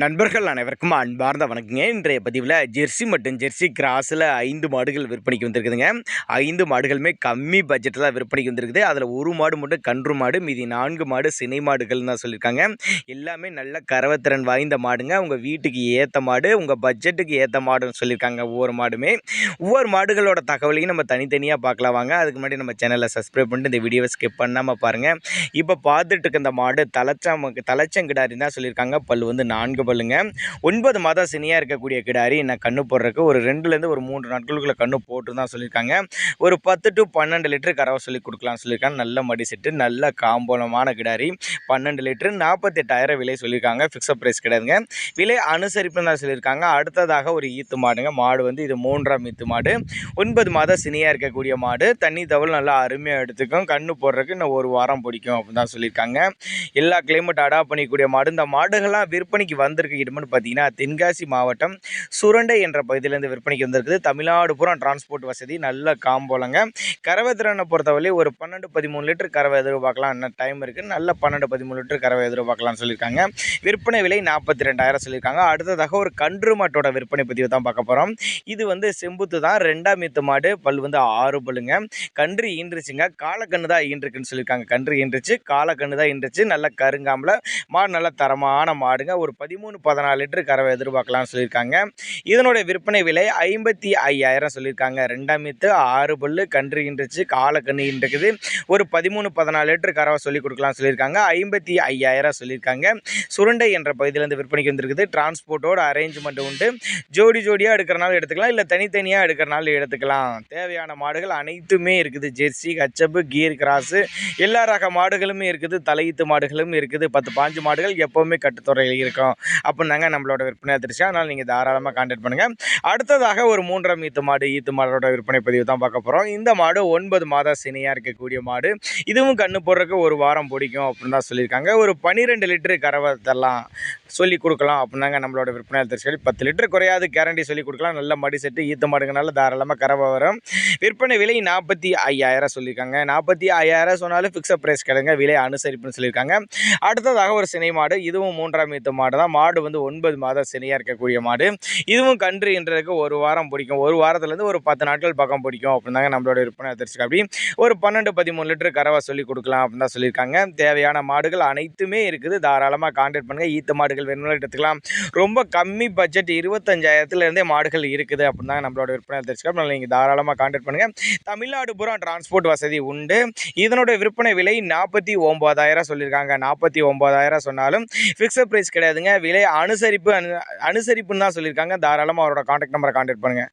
நண்பர்கள் அனைவருக்கும் அன்பார்ந்த வணக்கங்க. இன்றைய பதிவில் ஜெர்சி மற்றும் ஜெர்சி கிராஸில் 5 மாடுகள் விற்பனைக்கு வந்திருக்குதுங்க. 5 மாடுகளுமே கம்மி பட்ஜெட்டில் தான் விற்பனைக்கு வந்திருக்குது. அதில் ஒரு மாடு மட்டும் கன்று மாடு, மீதி 4 மாடு சினை மாடுகள்னு தான் சொல்லியிருக்காங்க. எல்லாமே நல்ல கறவைத்திறன் வாய்ந்த மாடுங்க. உங்கள் வீட்டுக்கு ஏற்ற மாடு, உங்கள் பட்ஜெட்டுக்கு ஏற்ற மாடுன்னு சொல்லியிருக்காங்க. ஒவ்வொரு மாடுகளோட தகவலையும் நம்ம தனித்தனியாக பார்க்கலாம் வாங்க. அதுக்கு முன்னாடி நம்ம சேனலை சப்ஸ்கிரைப் பண்ணிட்டு இந்த வீடியோவை ஸ்கிப் பண்ணாமல் பாருங்கள். இப்போ பார்த்துட்டு இருக்க இந்த மாடு தலைச்சங்கிடாரி தான் சொல்லியிருக்காங்க. பல் வந்து 4 பல்லுங்க. 9 மாதம் சினியாக இருக்கக்கூடிய கிடாரி என்ன கண்ணு போடுறதுக்கு ஒரு 2லேருந்து ஒரு 3 நாட்களுக்குள்ள கண்ணு போட்டு தான் சொல்லியிருக்காங்க. ஒரு 10 to 12 லிட்டர் கறவை சொல்லி கொடுக்கலாம் சொல்லியிருக்காங்க. நல்ல மடி செட்டு, நல்ல காம்போலமான கிடாரி, 12 லிட்டர், 48,000 விலை சொல்லியிருக்காங்க. ஃபிக்ஸட் ப்ரைஸ் கிடையாதுங்க. விலை அனுசரிப்புன்னு தான் சொல்லியிருக்காங்க. அடுத்ததாக ஒரு ஈத்து மாடுங்க. மாடு வந்து இது 3ஆம் ஈத்து மாடு. 9 மாதம் சினியாக இருக்கக்கூடிய மாடு. தண்ணி தவள் நல்லா அருமையாக எடுத்துக்கும். கண்ணு போடுறதுக்கு இன்னும் ஒரு வாரம் பிடிக்கும் அப்படின்னு தான் சொல்லியிருக்காங்க. எல்லா கிளைமேட் அடாப்ட் பண்ணிக்கூடிய மாடு. இந்த மாடுகள்லாம் விற்பனைக்கு வந்திருக்க இடம்னு பார்த்தீங்கன்னா தென்காசி மாவட்டம் சுரண்டை என்ற பகுதியிலேருந்து விற்பனைக்கு வந்திருக்குது. தமிழ்நாடு பூரா டிரான்ஸ்போர்ட் வசதி, நல்ல காம்போலங்க. கறவை திறனை பொறுத்தவரை ஒரு 12-13 லிட்டர் கறவை எதிர்பார்க்கலாம். இன்னும் டைம் இருக்குது. நல்ல 12-13 லிட்டர் கறவை எதிர்பார்க்கலாம்னு சொல்லியிருக்காங்க. விற்பனை விலை 42,000 சொல்லியிருக்காங்க. அடுத்ததாக ஒரு கன்று மாட்டோட விற்பனை பதிவு தான் பார்க்க போகிறோம். இது வந்து செம்புத்து தான், 2ஆம் ஈத்து மாடு. பல் வந்து 6 பல்லுங்க. கன்று ஈன்றுச்சுங்க. காலக்கண்ணு தான் ஈன்றுக்குன்னு சொல்லியிருக்காங்க. கன்று ஈன்றுச்சு, காலக்கண்ணு தான் ஈன்றுச்சு. நல்ல கருங்காம்பில் மாடு, நல்ல தரமான மாடுங்க. ஒரு 13-14 லிட்டர் கறவை எதிர்பார்க்கலாம்னு சொல்லியிருக்காங்க. இதனுடைய விற்பனை விலை 55,000 சொல்லியிருக்காங்க. 2ஆம் ஈத்து, 6 பல்லு, கன்று ஈன்றுச்சு, காலக்கண்ணு ஈன்றுக்குது. ஒரு 13-14 லிட்டர் கறவை சொல்லி கொடுக்கலாம் சொல்லியிருக்காங்க. 55,000 சொல்லியிருக்காங்க. சுருண்டை என்ற பகுதியிலேருந்து விற்பனைக்கு வந்திருக்குது. டிரான்ஸ்போர்ட்டோட அரேஞ்ச்மெண்ட் உண்டு. ஜோடியாக எடுக்கிறனால எடுத்துக்கலாம், இல்லை தனித்தனியாக எடுக்கிறனால எடுத்துக்கலாம். தேவையான மாடுகள் அனைத்துமே இருக்குது. ஜெர்சி, ஹச்சப்பு, கீர் கிராஸு எல்லா ரக மாடுகளுமே இருக்குது. தலையீத்து மாடுகளும் இருக்குது. 10-15 மாடுகள் எப்போவுமே கட்டுத்துறையில் இருக்கும் அப்படின்னாங்க நம்மளோட விற்பனை அதிர்ச்சி. அதனால் நீங்கள் தாராளமாக கான்டாக்ட் பண்ணுங்கள். அடுத்ததாக ஒரு 3ஆம் ஈத்து மாடோட விற்பனை பதிவு தான் பார்க்க போகிறோம். இந்த மாடு 9 மாத சினையாக இருக்கக்கூடிய மாடு. இதுவும் கண்ணு போடுறதுக்கு ஒரு வாரம் பிடிக்கும் அப்படின்னு தான் சொல்லியிருக்காங்க. ஒரு 12 லிட்டரு கறவை தரலாம் சொல்லி கொடுக்கலாம் அப்படின்னாங்க நம்மளோட விற்பனை அதிர்ச்சி. 10 லிட்டர் குறையாது கேரண்டி சொல்லி கொடுக்கலாம். நல்ல மடி செட்டு, ஈத்து மாடுங்கனால தாராளமாக கறவை வரும். விற்பனை விலை 45,000 சொல்லியிருக்காங்க. 45,000 சொன்னாலும் ஃபிக்ஸட் ப்ரைஸ் கிடைங்க. விலை அனுசரிப்புன்னு சொல்லியிருக்காங்க. அடுத்ததாக ஒரு சினை மாடு. இதுவும் 3ஆம் ஈத்து மாடு தான். மாடு வந்து 9 மாதம் சினையாக இருக்கக்கூடிய மாடு. இதுவும் கன்று என்றதுக்கு ஒரு வாரம் பிடிக்கும். ஒரு வாரத்துலேருந்து ஒரு 10 நாட்கள் பக்கம் பிடிக்கும் அப்படின்னாங்க நம்மளோட விற்பனை அதிர்ச்சி. அப்படி ஒரு 12-13 லிட்டர் கறவை சொல்லி கொடுக்கலாம் அப்படின்னு தான் சொல்லியிருக்காங்க. தேவையான மாடுகள் அனைத்துமே இருக்குது. தாராளமாக கான்டாக்ட் பண்ணுங்கள். ஈத்து மாடுகள் வேணும்னு எடுத்துக்கலாம். ரொம்ப கம்மி பட்ஜெட் 25,000 மாடுகள் இருக்குது அப்படின்னா நம்மளோட விற்பனை தெரிஞ்சுக்கலாம். நீங்கள் தாராளமாக கான்டாக்ட் பண்ணுங்கள். தமிழ்நாடு பூரா டிரான்ஸ்போர்ட் வசதி உண்டு. இதனுடைய விற்பனை விலை 49,000 சொல்லியிருக்காங்க. 49,000 சொன்னாலும் ஃபிக்ஸட் ப்ரைஸ் கிடையாதுங்க. விலை அனுசரிப்புன்னு தான் சொல்லியிருக்காங்க. தாராளமாக அவரோட கான்டாக்ட் நம்பரை கான்டாக்ட் பண்ணுங்கள்.